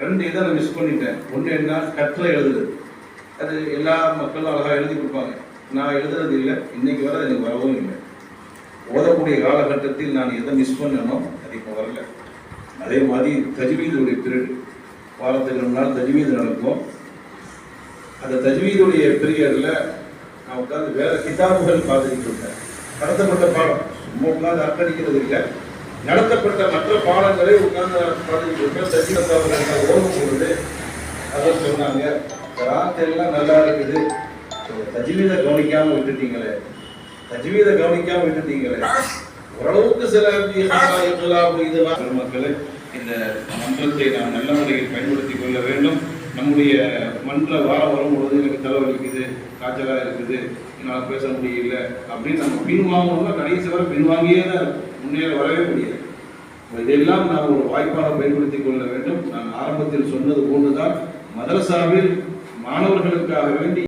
2 இதை நான் மிஸ் பண்ணிட்டேன். ஒன்று என்ன, கற்றை எழுதுறது. அது எல்லா மக்களும் அழகாக எழுதி கொடுப்பாங்க. நான் எழுதுறது இல்லை, இன்னைக்கு வர எனக்கு வரவும் இல்லை. ஓதக்கூடிய காலகட்டத்தில் நான் எதை மிஸ் பண்ணனோ அது இப்போ வரல. அதே மாதிரி தஜ்வீதுடைய பீரியட், வாரத்துக்கு 2 நாள் தஜ்வீது நடக்கும். அந்த தஜ்வீதுடைய பீரியடில் நான் உட்காந்து வேற கிதாபுகள் பார்த்துக்கிட்டு இருக்கேன். நடத்தப்பட்ட பாடம் சும்மா உட்காந்து அர்ப்பணிக்கிறது இல்லை, நடத்தப்பட்ட மற்ற பாடங்களை உட்கார்ந்து பார்த்துக்கிட்டு இருக்கேன். தஜ்வீது ஓடும் பொழுது அதை சொன்னாங்க, எல்லாம் நல்லா இருக்குது, தஜ்வீதை கவனிக்காமல் விட்டுட்டீங்களே, தஜ்வீதை கவனிக்காமல் விட்டுட்டீங்களே. ஓரளவுக்கு சில இதெல்லாம் மக்களை இந்த மன்றத்தை நாம் நல்ல முறையில் பயன்படுத்திக் கொள்ள வேண்டும். நம்முடைய மன்ற வாரம் வரும்பொழுது எனக்கு தலைவலிக்குது, காய்ச்சலாக இருக்குது, என்னால் பேச முடியல அப்படின்னு நம்ம பின்வாங்கணும்னா கடைசி வரை பின்வாங்கியே தான் முன்னேற வரவே முடியாது. இதெல்லாம் நாம் ஒரு வாய்ப்பாக பயன்படுத்திக் கொள்ள வேண்டும். நான் ஆரம்பத்தில் சொன்னது போன்றுதான் மதரசாவில் மாணவர்களுக்காக வேண்டி